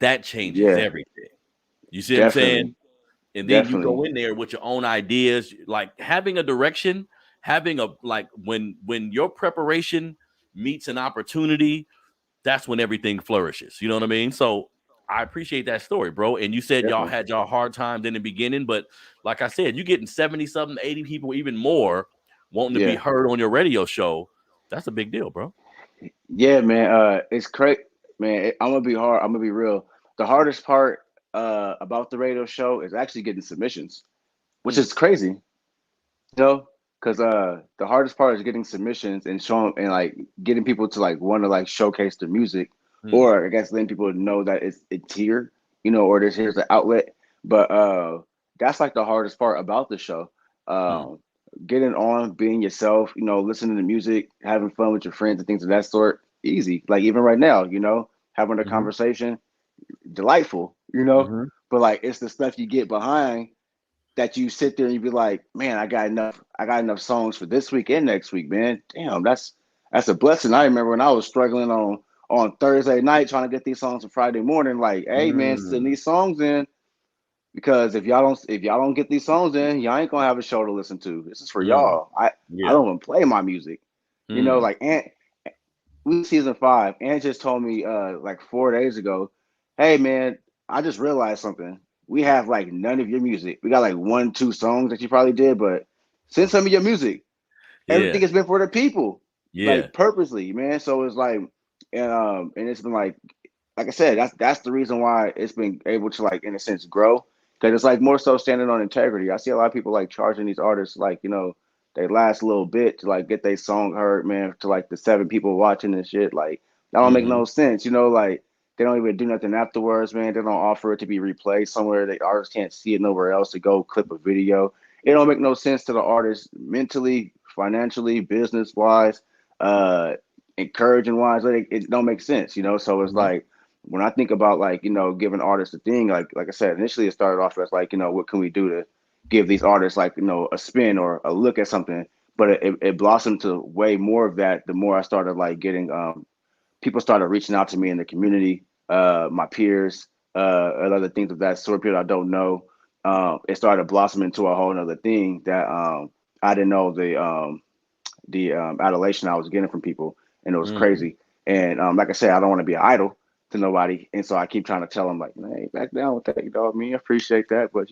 that changes Yeah, everything. You see what I'm definitely, saying? And then you definitely. go in there with your own ideas, like having a direction, having a like when your preparation meets an opportunity, that's when everything flourishes. You know what I mean? So I appreciate that story, bro. And you said y'all Definitely. had y'all hard times in the beginning, but like I said, you getting 70 something, 80 people, even more wanting to be Yeah. heard on your radio show. That's a big deal, bro. Yeah, man. It's crazy, man. I'm gonna be hard. I'm gonna be real. The hardest part about the radio show is actually getting submissions, which Mm, is crazy, because the hardest part is getting submissions and showing and like getting people to like want to like showcase their music, mm, or I guess letting people know that it's here, or this here's the outlet. But that's like the hardest part about the show. mm, Um, Getting on, being yourself, listening to music, having fun with your friends and things of that sort, easy. Like even right now, having a mm-hmm, conversation, delightful, mm-hmm, But like it's the stuff you get behind that you sit there and you be like, man, I got enough songs for this week and next week, man. Damn, that's a blessing. I remember when I was struggling on Thursday night trying to get these songs for Friday morning, like, hey man, send mm, these songs in because if y'all don't get these songs in, y'all ain't gonna have a show to listen to. This is for mm, y'all. I yeah, don't even play my music. mm, Like we season 5. Ann just told me like 4 days ago, hey man, I just realized something. We have like none of your music. We got like 1, 2 songs that you probably did, but send some of your music. yeah, Everything has been for the people, yeah, like purposely, man. So it's like, and it's been like I said, that's the reason why it's been able to like in a sense grow because it's like more so standing on integrity. I see a lot of people like charging these artists like they last a little bit to like get their song heard, man, to like the 7 people watching and shit. Like that don't make mm-hmm, no sense, like they don't even do nothing afterwards, man. They don't offer it to be replayed somewhere. The artists can't see it nowhere else to go clip a video. It don't make no sense to the artist mentally, financially, business wise, uh, encouraging wise. It don't make sense, So it's mm-hmm, like when I think about like giving artists a thing, like I said, initially it started off as like what can we do to give these artists like a spin or a look at something, but it blossomed to way more of that. The more I started like getting people started reaching out to me in the community, my peers, and other things of that sort. People I don't know. It started blossoming into a whole other thing that I didn't know the adulation I was getting from people, and it was mm, crazy. And like I said, I don't want to be an idol to nobody, and so I keep trying to tell them like, hey, back down with that, dog. Me, I appreciate that, but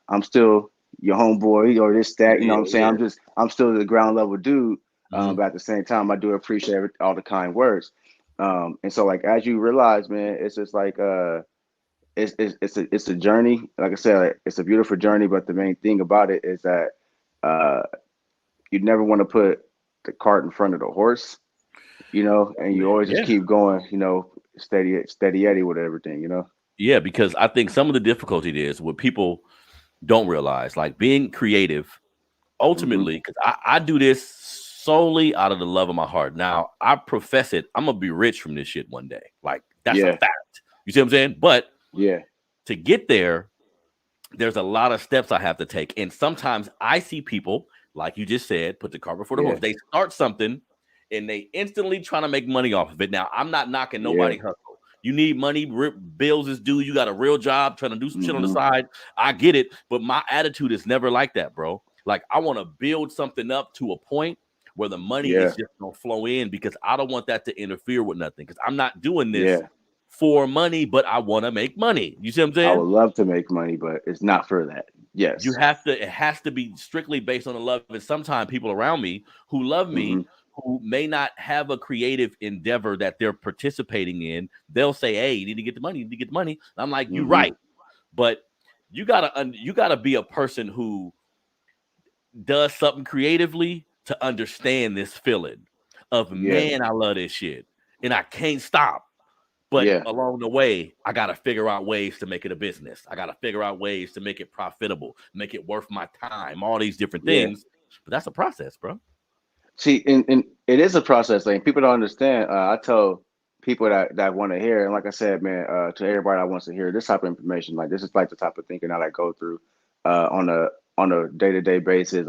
I'm still your homeboy or this that. You know yeah, what I'm saying? yeah, I'm still the ground level dude. mm-hmm, But at the same time, I do appreciate all the kind words. And so like as you realize, man, it's just like it's a journey. Like I said, like, it's a beautiful journey. But the main thing about it is that uh, you never want to put the cart in front of the horse, and you always just yeah. keep going, steady Eddie with everything. Yeah, because I think some of the difficulty is what people don't realize, like being creative, Hmm. ultimately, because I do this solely out of the love of my heart. Now, I profess it, I'm gonna be rich from this shit one day. Like, that's a Yeah, fact. You see what I'm saying? But yeah, to get there, there's a lot of steps I have to take. And sometimes I see people, like you just said, put the cart before the horse. yeah, They start something and they instantly trying to make money off of it. Now, I'm not knocking yeah. nobody hustle. You need money, bills is due. You got a real job, trying to do some shit on the Hmm. side. I get it, but my attitude is never like that, bro. Like I want to build something up to a point where the money is Yeah, just gonna flow in because I don't want that to interfere with nothing. Because I'm not doing this yeah. for money, but I want to make money. You see what I'm I saying? would love to make money, but it's not for that. You Yes. have to, it has to be strictly based on the love. And sometimes people around me who love me, Hmm. who may not have a creative endeavor that they're participating in, they'll say, hey, you need to get the money, you need to get the money. And I'm like, you're Hmm. right. But you gotta be a person who does something creatively to understand this feeling of, Yeah, man, I love this shit. And I can't stop. But yeah, along the way, I got to figure out ways to make it a business. I got to figure out ways to make it profitable, make it worth my time, all these different yeah. things. But that's a process, bro. See, and it is a process. Like people don't understand. I tell people that want to hear, and like I said, man, to everybody that wants to hear this type of information, like this is like the type of thinking that I go through on a day-to-day basis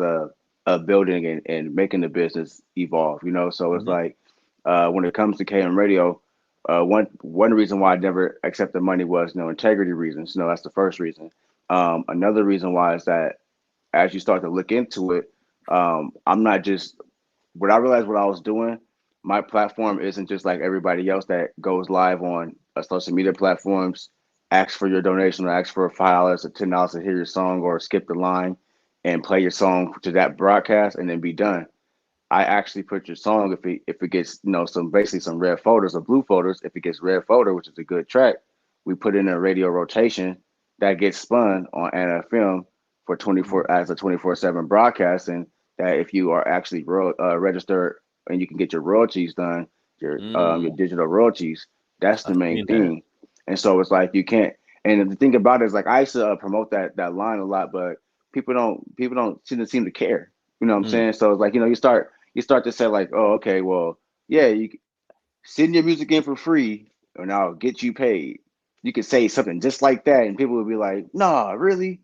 of building and making the business evolve. So it's Mhm. like when it comes to KM Radio. One reason why I never accepted money was integrity reasons. That's the first reason. Another reason why is that as you start to look into it, I'm not just what I realized what I was doing. My platform isn't just like everybody else that goes live on social media platforms, asks for your donation, or asks for $5 or $10 to hear your song, or skip the line and play your song to that broadcast and then be done. I actually put your song if it gets some basically some red folders or blue folders. If it gets red folder, which is a good track, we put in a radio rotation that gets spun on NFM for 24 as a 24/7 broadcast, and that if you are actually registered and you can get your royalties done, your Mm, digital royalties, that's the I main seen that. thing. And so it's like you can't. And the thing about it is like I used to promote that line a lot, but people don't seem to care. You know what I'm Mm, saying? So it's like you start to say like, oh, okay, well, yeah, send your music in for free and I'll get you paid. You could say something just like that, and people would be like, nah, really?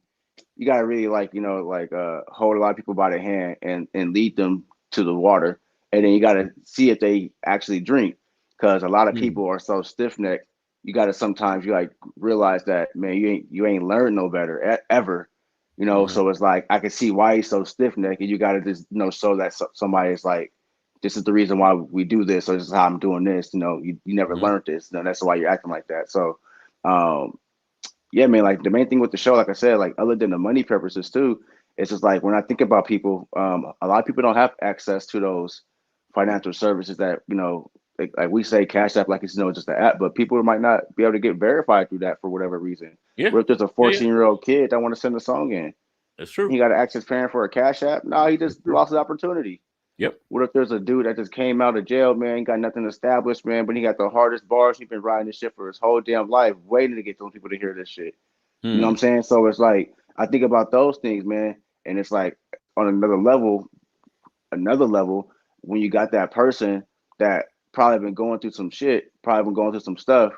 You gotta really like, hold a lot of people by the hand and lead them to the water. And then you gotta see if they actually drink. Cause a lot of mm, people are so stiff necked, you gotta sometimes you like realize that man, you ain't learned no better ever. hmm So it's like I can see why he's so stiff necked, and you gotta just show that somebody is like, this is the reason why we do this, or this is how I'm doing this. You never hmm learned this. That's why you're acting like that. So um yeah, man, like the main thing with the show, like I said, like other than the money purposes too, it's just like when I think about people, a lot of people don't have access to those financial services that, like we say Cash App, like it's just an app, but people might not be able to get verified through that for whatever reason. Yeah, What if there's a yeah, yeah. 14-year-old kid that want to send a song in? That's true. He got to ask his parent for a Cash App? No, he That's just true. lost the opportunity. Yep. What if there's a dude that just came out of jail, man, got nothing established, man, but he got the hardest bars, he's been riding this shit for his whole damn life, waiting to get those people to hear this shit. You know what I'm Hmm. saying? So it's like I think about those things, man, and it's like on another level, when you got that person that probably been going through some shit, probably been going through some stuff,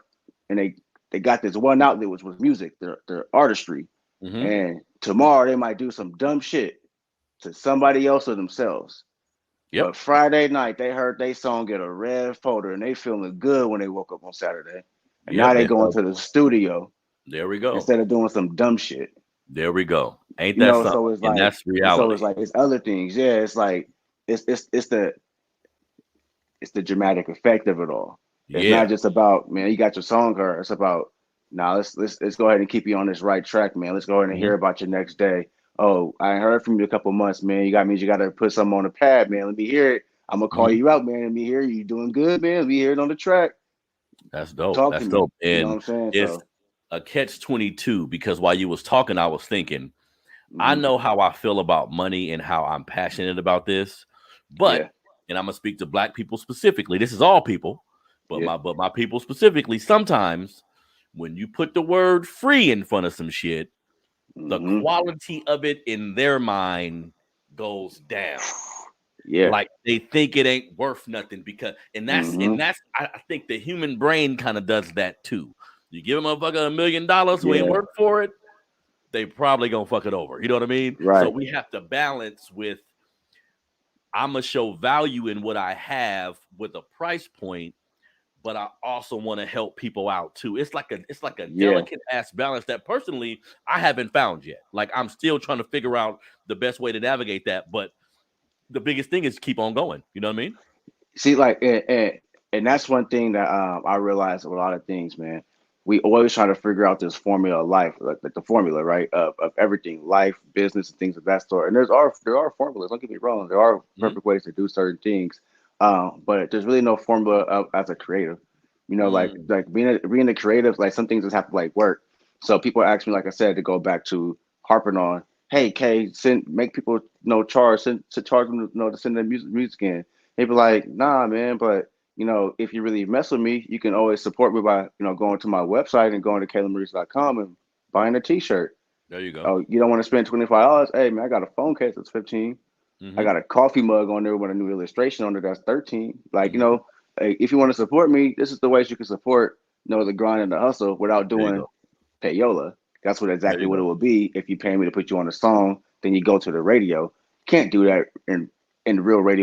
and they got this one outlet which was music, their artistry, hmm and tomorrow they might do some dumb shit to somebody else or themselves. Yep. But Friday night they heard they song get a red folder and they feeling good when they woke up on Saturday, and now Yep. they They going felt to the studio there we go. instead of doing some dumb shit. There we go. Ain't You that know, something? so it's And like, that's and so it's reality. like it's other things. Yeah, it's like it's the dramatic effect of it all. It's not Yeah. just about man, you got your song heard. It's about now let's go ahead and keep you on this right track, man. Let's go ahead and hmm hear about your next day. Oh, I ain't heard from you a couple months, man. You got to put something on the pad, man. Let me hear it. I'm gonna call hmm you out, man. Let me hear you doing good, man. Let me hear it on the track. That's dope. Talk to That's me. dope. You know what And I'm saying? it's So, a catch 22 because while you was talking, I was thinking, I mhm, know how I feel about money and how I'm passionate about this, but yeah, and I'm gonna speak to black people specifically. This is all people, but yeah, my people specifically. Sometimes when you put the word free in front of some shit, the hmm, quality of it in their mind goes down. yeah, Like they think it ain't worth nothing because, and that's hmm, and that's I think the human brain kind of does that too. You give a motherfucker $1 million who ain't yeah, work for it, they probably gonna fuck it over. You know what I mean? So right, we have to balance with I'm gonna show value in what I have with a price point, but I also want to help people out too. It's like a yeah. delicate ass balance that personally I haven't found yet. Like I'm still trying to figure out the best way to navigate that. But the biggest thing is keep on going. You know what I mean? See, like, and that's one thing that I realize with a lot of things, man. We always try to figure out this formula of life, like the formula, right, of everything, life, business, and things of that sort. And there are formulas. Don't get me wrong. There are Mhm. perfect ways to do certain things, but there's really no formula as a creative. Mm, Like being a creative, like some things just have to like work. So people ask me, like I said, to go back to harping on, hey, Kay, make people charge, to charge them to send their music in. He'd be like, nah, man, but if you really mess with me, you can always support me by, going to my website and going to KaylaMaurice.com and buying a t-shirt. there you go. Oh, you don't want to spend $25? Hey man, I got a phone case that's 15. I Hmm got a coffee mug on there with a new illustration on it that's 13. Like, hmm hey, if you want to support me, this is the ways you can support, the grind and the hustle without There you doing go. payola. That's what There exactly you what it go. would be if you pay me to put you on a song, then you go to the radio. Can't do that in real radio